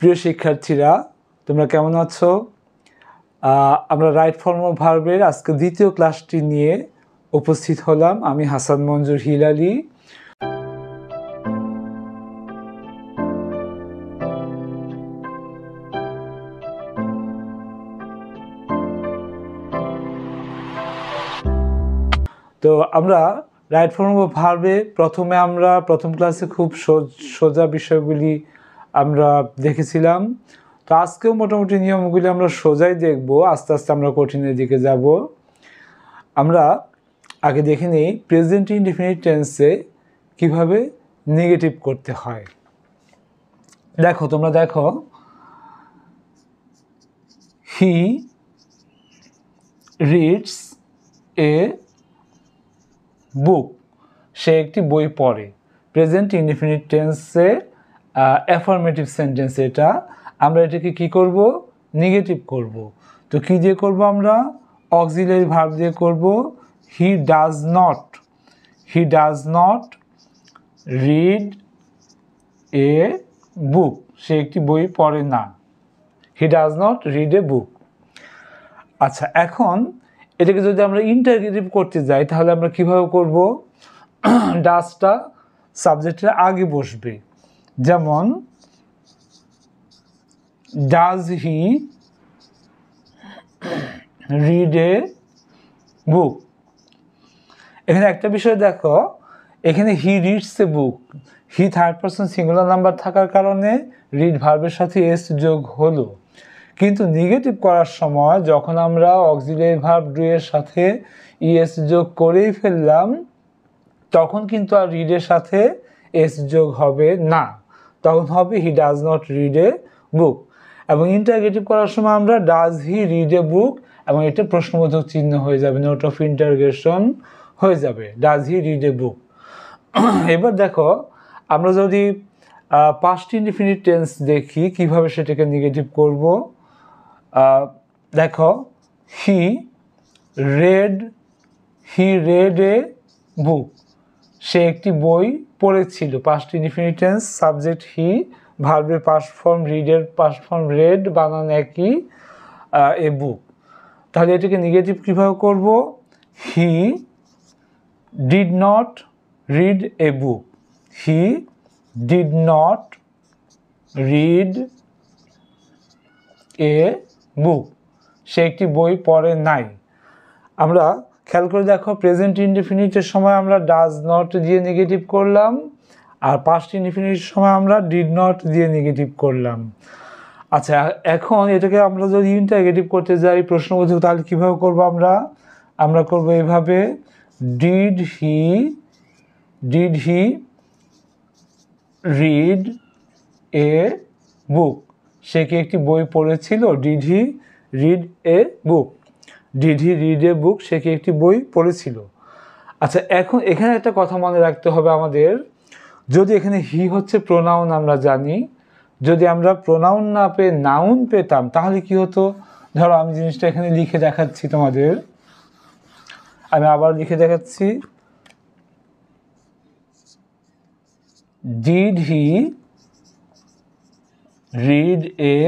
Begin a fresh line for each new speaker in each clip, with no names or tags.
প্রিয় শিক্ষার্থীরা, তোমরা কেমন আছো? আমরা রাইট ফর্ম অফ ভার্বের আজকে দ্বিতীয় ক্লাসটি নিয়ে উপস্থিত হলাম। আমি হাসান মঞ্জুর হিলালি। তো আমরা রাইট ফর্ম অফ ভার্বে প্রথম ক্লাসে খুব সোজা বিষয়গুলি আমরা দেখেছিলাম। তো আজকেও মোটামুটি নিয়মগুলি আমরা সোজাই দেখব, আস্তে আস্তে আমরা কঠিনের দিকে যাব। আমরা আগে দেখে নিই প্রেজেন্ট ইনডিফিনিট টেন্সে কিভাবে নেগেটিভ করতে হয়। তোমরা দেখো, হি রিডস এ বুক, সে একটি বই পড়ে। প্রেজেন্ট ইনডিফিনিট টেন্সে অ্যাফার্মেটিভ সেন্টেন্স, এটা আমরা এটাকে কি করব? নেগেটিভ করব। তো কি দিয়ে করব? আমরা অক্সিলারি ভার্ব দিয়ে করব। He does not read a book, সে একটি বই পড়ে না। He does not read a book. আচ্ছা, এখন এটাকে যদি আমরা ইন্টারগেটিভ করতে যাই তাহলে আমরা কিভাবে করব? ডাজটা সাবজেক্টের আগে বসবে। যেমন ডাজ হি রিড এ বুক। এখানে একটা বিষয় দেখো, এখানে he reads a book, he third person singular number থাকার কারণে রিড ভার্বের সাথে এস যোগ হলো। কিন্তু নেগেটিভ করার সময় যখন আমরা অক্সিলারি ভার্ব ডু এর সাথে ইএস যোগ করেই ফেললাম, তখন কিন্তু আর রিডের সাথে এস যোগ হবে না, তখন হবে he does not read a book. এবং ইন্টারগেটিভ করার সময় আমরা does he read a book, এবং এটা প্রশ্নবোধক চিহ্ন হয়ে যাবে, নোট অফ ইন্টারগেশন হয়ে যাবে, ডাজ হি রিড এ বুক। এবার দেখো, আমরা যদি পাস্ট ইনডিফিনিট টেন্স দেখি কিভাবে সেটাকে নেগেটিভ করব। দেখো, হি রেড এ বুক, সে একটি বই পড়েছিল। Past indefinite tense, subject he, ভার্বের পাস্ট ফর্ম রিডের পাস্ট ফর্ম রেড, বানান একই, এ বুক। তাহলে এটাকে নেগেটিভ কীভাবে করব? He did not read a book, he did not read a book, সে একটি বই পড়ে নাই। আমরা খেয়াল করে দেখো, প্রেজেন্ট ইনডিফিনিটের সময় আমরা ডাজ নট দিয়ে নেগেটিভ করলাম, আর পাস্ট ইনডিফিনিটের সময় আমরা ডিড নট দিয়ে নেগেটিভ করলাম। আচ্ছা, এখন এটাকে আমরা যদি ইন্টারগেটিভ করতে যাই প্রশ্নবোধক, তাহলে কীভাবে করবো? আমরা করবো এইভাবে, did he read a book, সে কি একটি বই পড়েছিল? Did he read a book, did he read a book, সে কি একটি বই পড়েছিল। আচ্ছা, এখন এখানে একটা কথা মনে রাখতে হবে আমাদের, যদি এখানে হি হচ্ছে প্রোনাউন আমরা জানি, যদি আমরা প্রোনাউন না পেয়ে নাউন পেতাম তাহলে কি হতো? ধরো আমি জিনিসটা এখানে লিখে দেখাচ্ছি তোমাদের, আমি আবার লিখে দেখাচ্ছি। Did he read a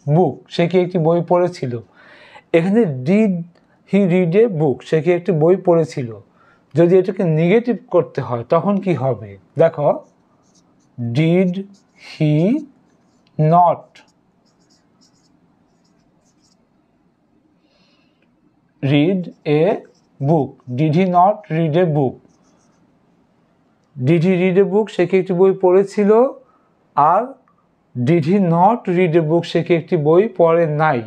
book, সে কি একটি বই পড়েছিল। এখানে did he read a book, সে কি একটি বই পড়েছিল। যদি এটাকে নেগেটিভ করতে হয় তখন কি হবে? দেখো, did he not read a book, did he not read a book, did he read a book, সে কি একটি বই পড়েছিল। আর did he not read a book, সে কি একটি বই পড়ে নাই।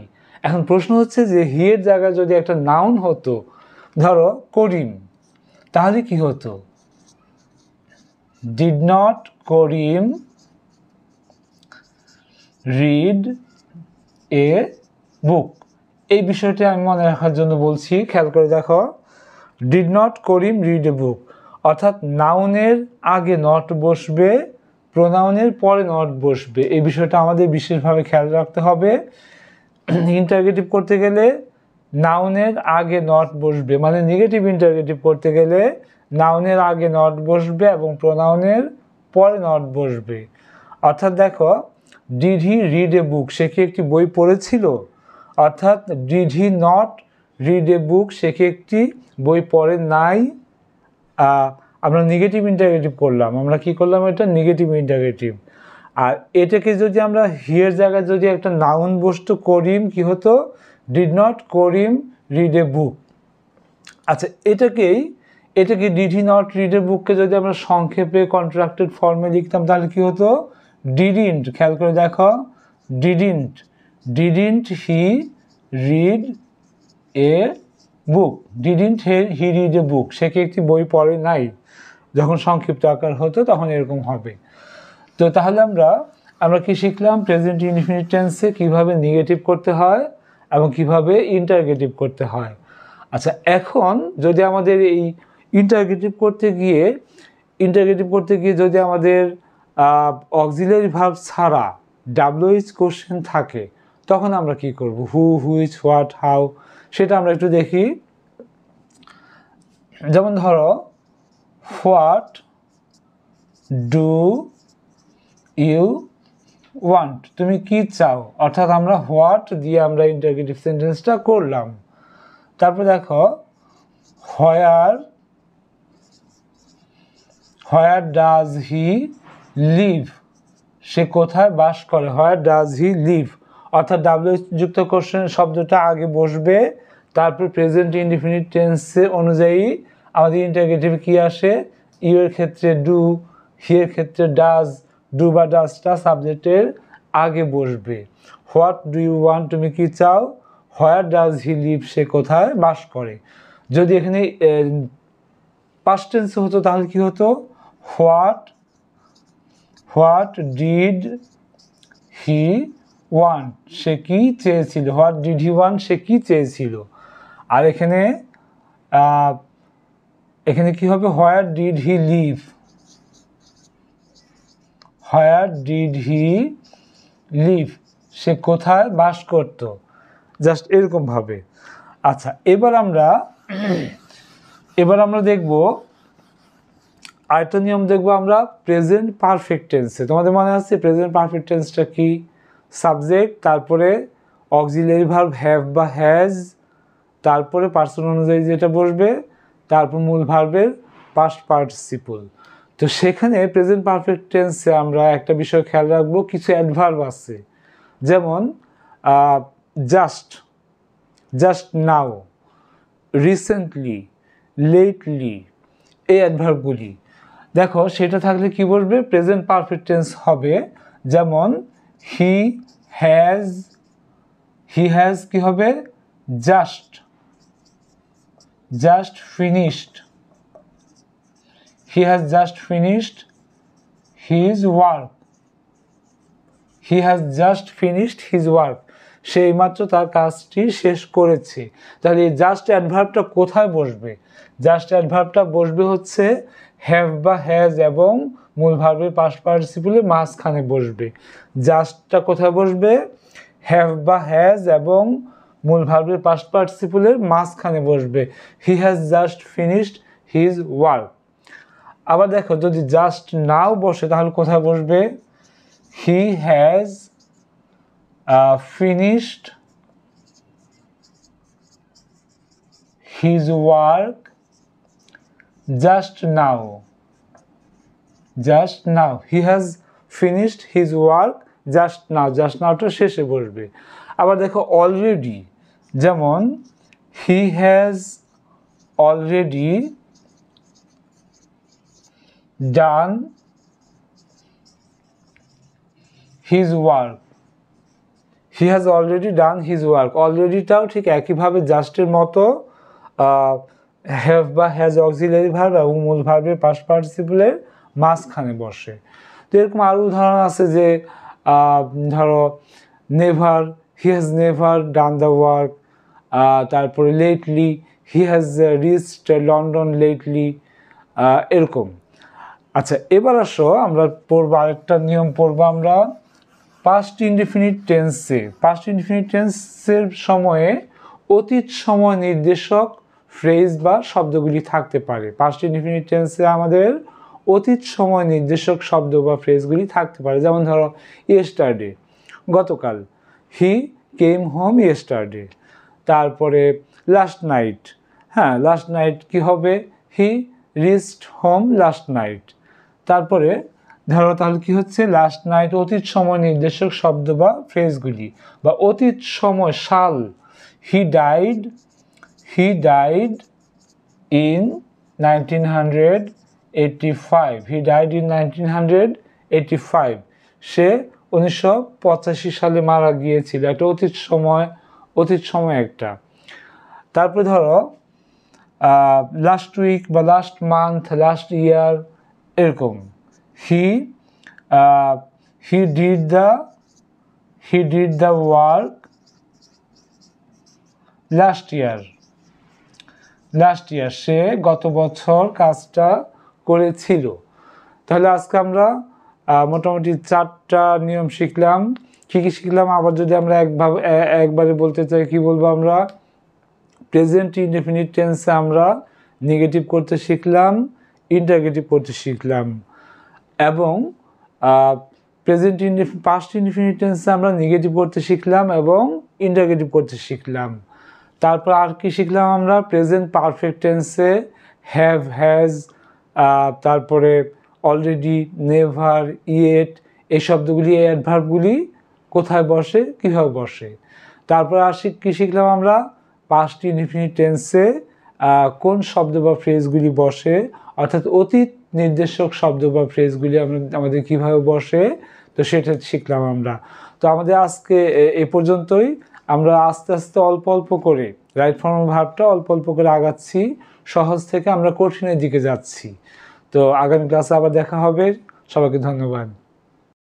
এখন প্রশ্ন হচ্ছে যে হি এর জায়গায় যদি একটা নাউন হতো, ধরো করিম, তাহলে কি হতো? Did not Karim read a book. এই বিষয়টি আমি মনে রাখার জন্য বলছি, খেয়াল করে দেখো, did not Karim read a book, অর্থাৎ নাউনের আগে নট বসবে, প্রোনাউনের পরে নট বসবে। এই বিষয়টা আমাদের বিশেষভাবে খেয়াল রাখতে হবে। ইন্টারগেটিভ করতে গেলে নাউনের আগে নট বসবে, মানে নেগেটিভ ইন্টারগেটিভ করতে গেলে নাউনের আগে নট বসবে এবং প্রোনাউনের পরে নট বসবে। অর্থাৎ দেখো, did he read a book, সে কি একটি বই পড়েছিল? অর্থাৎ did he not read a book, সে কি একটি বই পড়ে নাই? আমরা নেগেটিভ ইন্টারগেটিভ করলাম, আমরা কি করলাম, এটা নেগেটিভ ইন্টারগেটিভ। আর এটাকে যদি আমরা হিয়ের জায়গায় যদি একটা নাউন বস্তু করিম কি হতো, did not Karim read a book. আচ্ছা এটাকে did he not read a বুককে যদি আমরা সংক্ষেপে কন্ট্রাক্টেড ফর্মে লিখতাম তাহলে কি হতো, ডিডন্ট, খেয়াল করে দেখো, didn't he read a book, didn't he read a book, সে কি একটি বই পড়ে নাই। যখন সংক্ষিপ্ত আকার হতো তখন এরকম হবে। তো তাহলে আমরা কি শিখলাম, প্রেজেন্ট ইনডিফিনিট টেন্সে কিভাবে নেগেটিভ করতে হয় এবং কিভাবে ইন্টারগেটিভ করতে হয়। আচ্ছা এখন যদি আমাদের এই ইন্টারগেটিভ করতে গিয়ে যদি আমাদের অক্সিলারি ভার্ব ছাড়া WH কোশ্চেন থাকে তখন আমরা কি করব, হু, হুইচ, হোয়াট, হাউ, সেটা আমরা একটু দেখি। যেমন ধরো হোয়াট ডু ইউ ওয়ান্ট, তুমি কি চাও, অর্থাৎ আমরা হোয়াট দিয়ে আমরা ইন্টারগেটিভ সেন্টেন্সটা করলাম। তারপর দেখো হোয়ার ডাজ হি লিভ, সে কোথায় বাস করে, হোয়ার ডাজ হি লিভ, অর্থাৎ WH যুক্ত কোশ্চেন শব্দটা আগে বসবে, তারপর প্রেজেন্ট ইনডিফিনিট টেন্সে অনুযায়ী আমাদের ইন্টারগেটিভ কি আসে, ইউ এর ক্ষেত্রে ডু, হি এর ক্ষেত্রে ডাজ, ডু বা ডাজটা সাবজেক্টের আগে বসবে। হোয়াট ডু ইউ ওয়ান্ট, তুমি কি চাও, হোয়ার ডাজ হি লিভ, সে কোথায় বাস করে। যদি এখানে পাস্ট টেন্সে হতো তাহলে কি হতো, হোয়াট ডিড হি ওয়ান্ট, সে কি চেয়েছিল, হোয়াট ডিড হি ওয়ান্ট, সে কি চেয়েছিল। আর এখানে কি হবে, where did he live, where did he live, সে কোথায় বাস করত, জাস্ট এরকম ভাবে। আচ্ছা এবার আমরা দেখব আরেকটা নিয়ম, দেখবো আমরা প্রেজেন্ট পারফেক্ট টেন্সে। তোমাদের মনে আছে প্রেজেন্ট পারফেক্ট টেন্সটা কি, সাবজেক্ট, তারপরে অক্সিলারি ভার্ব হ্যাভ বা হ্যাজ, তারপরে পার্সন অনুযায়ী যেটা বসবে, তারপর মূল ভার্বের পাস্ট পার্টিসিপল। তো সেখানে প্রেজেন্ট পারফেক্ট টেন্সে আমরা একটা বিষয় খেয়াল রাখবো, কিছু অ্যাডভার্ব আছে, যেমন জাস্ট নাও, রিসেন্টলি, লেটলি, এই অ্যাডভার্বগুলি দেখো, সেটা থাকলে কি বসবে, প্রেজেন্ট পারফেক্ট টেন্স হবে। যেমন হি হ্যাজ কি হবে, just finished, he has just finished his work, সে এইমাত্র তার কাজটি শেষ করেছে। তাহলে এই জাস্ট অ্যাডভার্বটা কোথায় বসবে, জাস্ট অ্যাডভার্বটা বসবে হচ্ছে হ্যাভ বা হ্যাজ এবং মূল ভার্বের পাস্ট পার্টিসিপলের মাঝখানে বসবে। জাস্টটা কোথায় বসবে, হ্যাভ বা হ্যাজ এবং মূল ভার্বের পাস্ট পার্টিসিপলের মাঝখানে বসবে, হি has just finished his work. আবার দেখো যদি জাস্ট নাও বসে তাহলে কোথায় বসবে, he has finished his work just now, he has finished his work just nowটা শেষে বসবে। আবার দেখো অলরেডি, যেমন he has already done his work, he has already done his work, অলরেডিটাও ঠিক একইভাবে জাস্টের মতো হ্যাভ বা হ্যাজ অক্সিলারি ভার্ব এবং মূল ভার্বের পাস্ট পার্টিসিপলের মাঝখানে বসে। তো এরকম আরও উদাহরণ আছে যে ধরো never, he has never done the work, তারপরে lately, he has reached London lately, এরকম। আচ্ছা এবার আসো আমরা পড়বো আরেকটা নিয়ম পড়বো আমরা পাস্ট ইনডিফিনিট টেন্সের সময়ে অতীত সময় নির্দেশক ফ্রেজ বা শব্দগুলি থাকতে পারে। পাস্ট ইনডিফিনিট টেন্সে আমাদের অতীত সময় নির্দেশক শব্দ বা ফ্রেজগুলি থাকতে পারে। যেমন ধরো ইয়েস্টারডে, গতকাল, হি কেম হোম ইয়েস্টারডে। তারপরে লাস্ট নাইট, হ্যাঁ লাস্ট নাইট কি হবে, he reached home last night. তারপরে ধরো তাহলে কি হচ্ছে, লাস্ট নাইট অতীত সময় নির্দেশক শব্দ বা ফ্রেজগুলি, বা অতীত সময় সাল, he died in 1985, he died in 1985, সে 1985 সালে মারা গিয়েছিল, একটা অতীত সময় একটা। তারপরে ধরো লাস্ট উইক বা লাস্ট মান্থ, লাস্ট ইয়ার, এরকম। He did the work last year, সে গত বছর কাজটা করেছিল। তাহলে আজকে আমরা মোটামুটি 4টা নিয়ম শিখলাম। কি কি শিখলাম আবার যদি আমরা একবারে বলতে চাই, কি বলবো আমরা, প্রেজেন্ট ইনডেফিনিট টেন্সে আমরা নেগেটিভ করতে শিখলাম, ইন্টারগেটিভ করতে শিখলাম, এবং পাস্ট ইনডেফিনিট টেন্সে আমরা নেগেটিভ করতে শিখলাম এবং ইন্টারগেটিভ করতে শিখলাম। তারপর আর কি শিখলাম আমরা, প্রেজেন্ট পারফেক্ট টেন্সে হ্যাভ, হ্যাজ, তারপরে অলরেডি, নেভার, ইয়েট, এই শব্দগুলি, এই অ্যাডভার্বগুলি কোথায় বসে, কীভাবে বসে। তারপর আর কি শিখলাম আমরা, পাস্ট ইনডেফিনিট টেন্সে কোন শব্দ বা ফ্রেজগুলি বসে, অর্থাৎ অতীত নির্দেশক শব্দ বা ফ্রেজগুলি আমাদের কীভাবে বসে, তো সেটা শিখলাম আমরা। তো আমাদের আজকে এ পর্যন্তই। আমরা আস্তে আস্তে অল্প অল্প করে রাইট ফর্ম ভার্বটা অল্প অল্প করে আগাচ্ছি, সহজ থেকে আমরা কঠিনের দিকে যাচ্ছি। তো আগামী ক্লাসে আবার দেখা হবে। সবাইকে ধন্যবাদ।